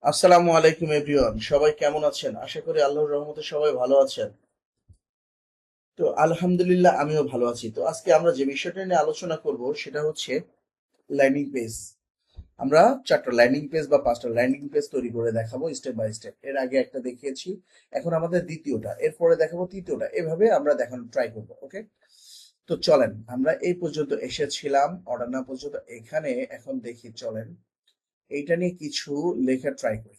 আসসালামু আলাইকুম এভরিওয়ান, সবাই কেমন আছেন? আশা করি আল্লাহর রহমতে সবাই ভালো আছেন। তো আলহামদুলিল্লাহ আমিও ভালো আছি। তো আজকে আমরা যে বিষয়টা নিয়ে আলোচনা করব সেটা হচ্ছে ল্যান্ডিং পেজ। আমরা 4টা ল্যান্ডিং পেজ বা 5টা ল্যান্ডিং পেজ তৈরি করে দেখাবো স্টেপ বাই স্টেপ। এর আগে একটা দেখিয়েছি, এখন আমাদের দ্বিতীয়টা, এরপরে দেখাবো তৃতীয়টা, এভাবে আমরা দেখানোর ট্রাই করব। ওকে, তো চলেন আমরা এই পর্যন্ত এসেছিলাম, অর্ডার না পর্যন্ত এখানে। এখন দেখি, চলেন এইটা নিয়ে কিছু লেখা ট্রাই করি।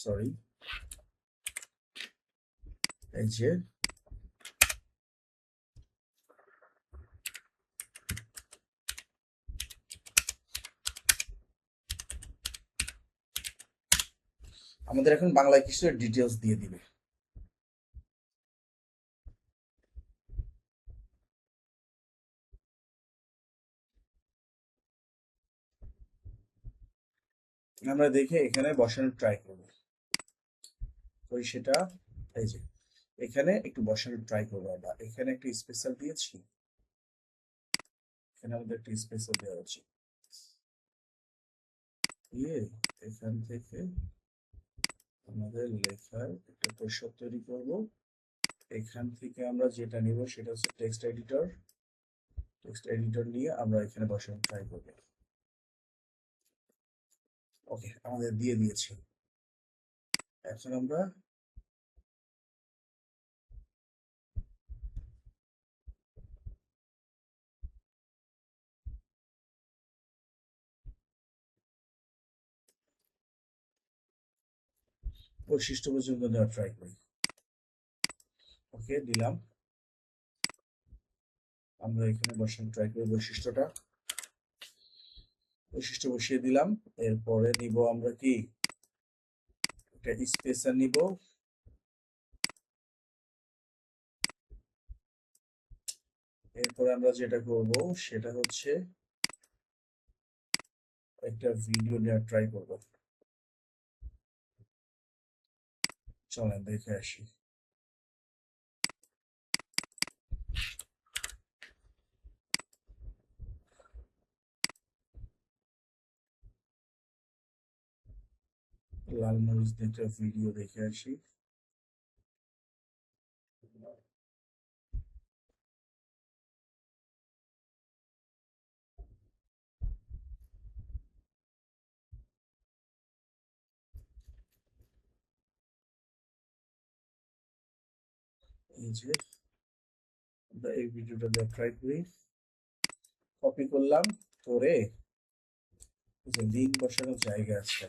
সরি, এই যে আমাদের এখন বাংলায় কিছু ডিটেলস দিয়ে দিবে। আমরা দেখে এখানে বসানোর ট্রাই করব। ওই সেটা, এই যে এখানে একটু বসানোর ট্রাই করবো। আমরা এখানে একটা স্পেশাল দিয়েছি, এখানে আমাদের একটা স্পেশাল দেওয়া উচিত। দিয়ে এখান থেকে আমাদের লেখার একটা পরিসর তৈরি করব। এখান থেকে আমরা যেটা নিব সেটা হচ্ছে টেক্সট এডিটর। টেক্সট এডিটর নিয়ে আমরা এখানে বসানোর ট্রাই করব। ওকে, আমাদের দিয়ে দিয়েছি। এখন আমরা বৈশিষ্ট্য পর্যন্ত দেওয়ার ট্রাই করি। ওকে, দিলাম। আমরা এখানে বসানোর ট্রাই করি বৈশিষ্ট্যটা। বৈশিষ্ট্য বসিয়ে দিলাম। এরপরে নিব আমরা কি, একটা স্পেসার নিব। এরপরে আমরা যেটা করব সেটা হচ্ছে একটা ভিডিও নেওয়ার ট্রাই করব। চলেন দেখে আসি। লাল মরিচ দিয়ে একটা ভিডিও দেখে আসি। এই যে আমরা এই ভিডিওটা দেওয়ার ট্রাই করি। কপি করলাম, করে এই যে লিঙ্ক বসানোর জায়গা আছে,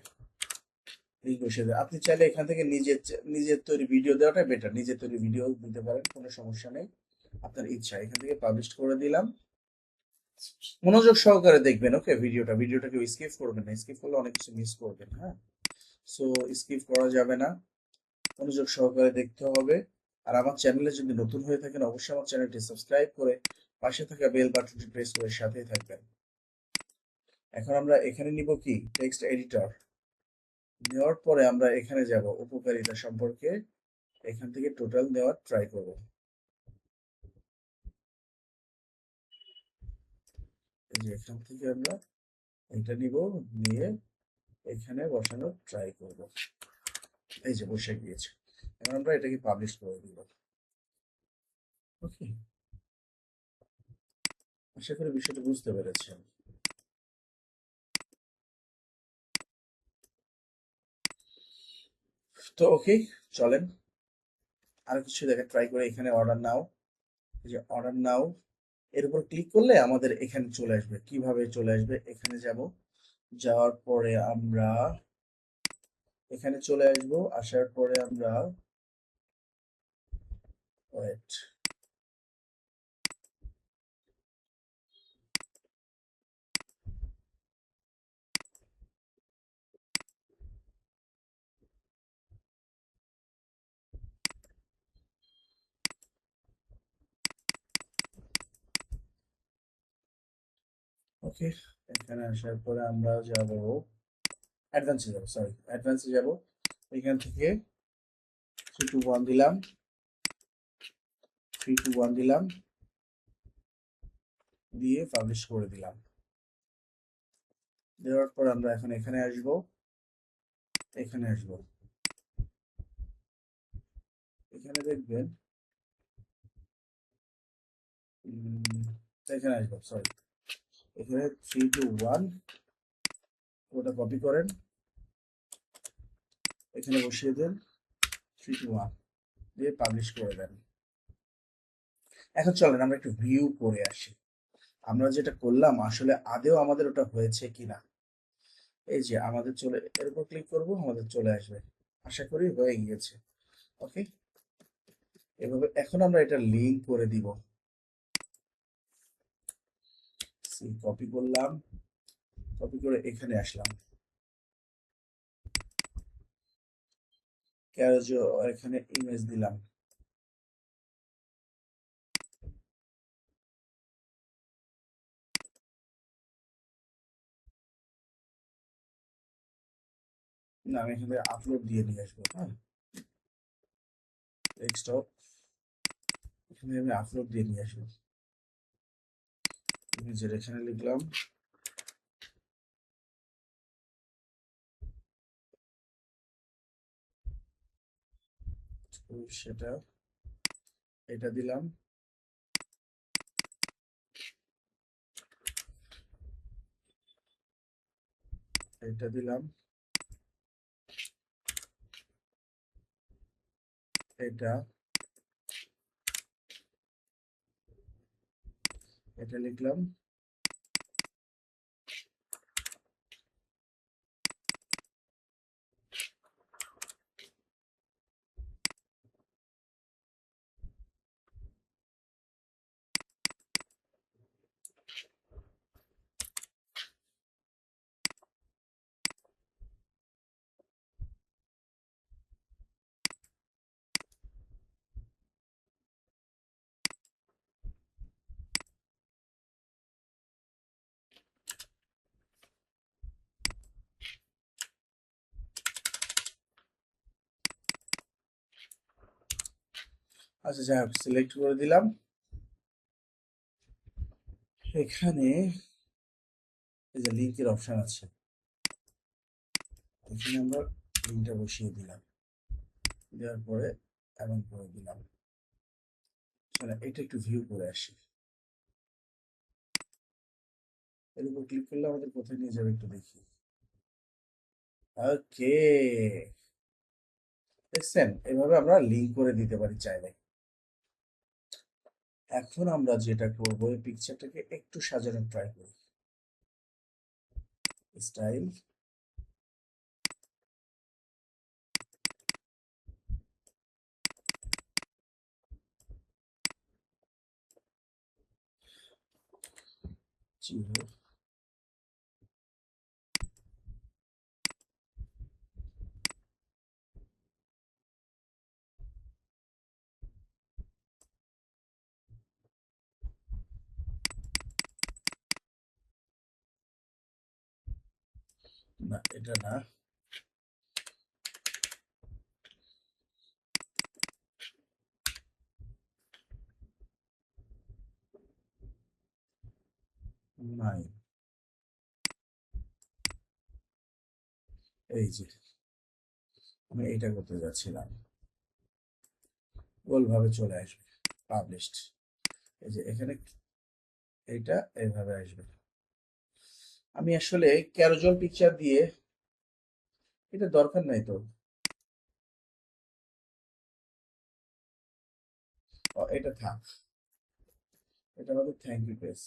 লিঙ্ক বসিয়ে দেয়। আপনি চাইলে এখান থেকে নিজের নিজের তৈরি ভিডিও দেওয়াটা বেটার, নিজের তৈরি ভিডিও দিতে পারেন, কোনো সমস্যা নেই। আপনার ইচ্ছা। এখান থেকে পাবলিশ করে দিলাম। মনোযোগ সহকারে দেখবেন, ওকে? ভিডিওটা কেউ স্কিপ করবেন না, স্কিপ করলে অনেক কিছু মিস করবেন। হ্যাঁ, সো স্কিপ করা যাবে না, মনোযোগ সহকারে দেখতে হবে। আর আমার চ্যানেলে যদি নতুন হয়ে থাকেন, অবশ্যই আমার চ্যানেলটি সাবস্ক্রাইব করে পাশে থাকা বেল বাটনটি প্রেস করে সাথেই থাকবেন। এখন আমরা এখানে নিব কি, টেক্সট এডিটর। নেওয়ার পরে আমরা এখানে যাব উপকারিতা সম্পর্কে, এখান থেকে টোটাল নেওয়ার ট্রাই করব। এই যে এখান থেকে আমরা এটা নিব, নিয়ে এখানে বসানোর ট্রাই করব। এই যে বসে গিয়েছে। এখন আমরা এটাকে পাবলিশ করে দিব। ওকে, আশা করি বিষয়টা বুঝতে পেরেছেন। তো ওকে, চলেন আরো কিছু দেখা ট্রাই করে। এখানে অর্ডার নাও, এই যে অর্ডার নাও, এর উপর ক্লিক করলে আমাদের এখানে চলে আসবে। কিভাবে চলে আসবে, এখানে যাব, যাওয়ার পরে আমরা এখানে চলে আসব। আসার পরে আমরা ওয়েট, ওকে, এখানে আসার পরে আমরা যাব অ্যাডভান্সে, যাব সরি, অ্যাডভান্সে যাব। এখান থেকে 3 2 1 দিলাম, 3 2 1 দিলাম, দিয়ে পাবলিশ করে দিলাম। দেওয়ার পর আমরা এখন এখানে আসব, এখানে আসব, এখানে দেখবেন এখানে আসবো, সরি, এখানে 3 2 1 ওটা কপি করেন, এখানে বসিয়ে দেন 3 2 1 দিয়ে পাবলিশ করে দেন। এখন চলেন আমরা একটু ভিউ করে আসি, আমরা যেটা করলাম আসলে আদেও আমাদের ওটা হয়েছে কিনা। এই যে আমাদের চলে, এর উপর ক্লিক করব, আমাদের চলে আসবে, আশা করি হয়ে গিয়েছে। ওকে, এভাবে এখন আমরা এটা লিংক করে দিব। কপি করলাম, কপি করে এখানে আসলাম, ক্যারোজো এখানে ইমেজ দিলাম, না আমি এখানে আপলোড দিয়ে নিয়ে আসবো। হ্যাঁ, ডেস্কটপ, এখানে আমি আপলোড দিয়ে নিয়ে আসবো, ইমেজের এখানে লিখলাম, সেটা এটা দিলাম, এটা দিলাম, এটা এটা লিখলাম, আচ্ছা যাই হোক সিলেক্ট করে দিলাম। এখানে এই যে লিঙ্কের অপশন আছে, এখানে আমরা লিঙ্কটা বসিয়ে দিলাম, দেওয়ার পরে এমন করে দিলাম। চলো এটা একটু ভিউ করে আসি, এর উপর ক্লিক করলে আমাদের কোথায় নিয়ে যাবে একটু দেখি। ওকে, দেখছেন এভাবে আমরা লিঙ্ক করে দিতে পারি চাইলে। এখন আমরা যেটা করব, এই পিকচারটাকে একটু সাজানোর ট্রাই করি, স্টাইল, জিরো, না এটা না, নাই, এই যে আমি এইটা করতে যাচ্ছিলাম, গোলভাবে চলে আসবে, পাবলিশড, এই যে এখানে এইটা এইভাবে আসবে। আমি আসলে ক্যারোজল পিকচার দিয়ে, এটা দরকার নাই তো, এটা থাক, এটা আমাদের থ্যাংক ইউ পেজ।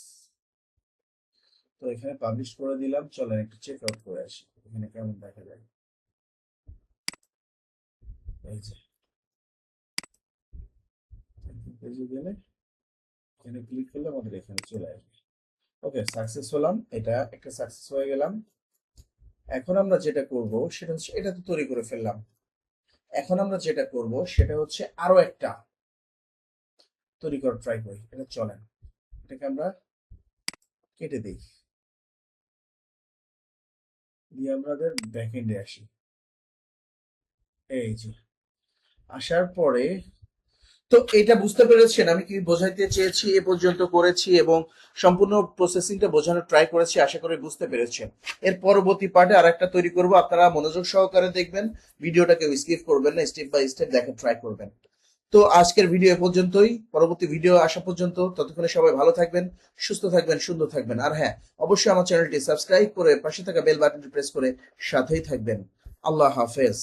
তো এখানে পাবলিশ করে দিলাম, চলেন একটু চেক আউট করে আসি এখানে কেমন দেখা যায়। এই যে থ্যাংক ইউ পেজে গেলে এখানে ক্লিক করলে আমাদের এখানে চলে আসবে। ওকে, সাকসেস হলাম, এটা একটা সাকসেস হয়ে গেলাম। এখন আমরা যেটা করব সেটা হচ্ছে, এটা তো তৈরি করে ফেললাম, এখন আমরা যেটা করব সেটা হচ্ছে আরো একটা তৈরি করার ট্রাই করি। এটা চলেন, এটাকে আমরা কেটে দিই, দিয়ে আমাদের ব্যাকএন্ডে আসি। এই যে আসার পরে তো এটা বুঝতে পেরেছেন আমি কি বোঝাইতে চেয়েছি, এ পর্যন্ত করেছি এবং সম্পূর্ণ প্রসেসিংটা বোঝানোর ট্রাই করেছি, আশা করি বুঝতে পেরেছেন। এর পরবর্তী পার্টে আরেকটা তৈরি করব, আপনারা মনোযোগ সহকারে দেখবেন, ভিডিওটা কেউ স্কিপ করবেন না, স্টেপ বাই স্টেপ দেখার ট্রাই করবেন। তো আজকের ভিডিও এ পর্যন্তই, পরবর্তী ভিডিও আসা পর্যন্ত ততক্ষণে সবাই ভালো থাকবেন, সুস্থ থাকবেন, সুন্দর থাকবেন। আর হ্যাঁ, অবশ্যই আমার চ্যানেলটি সাবস্ক্রাইব করে পাশে থাকা বেল বাটনটি প্রেস করে সাথেই থাকবেন। আল্লাহ হাফেজ।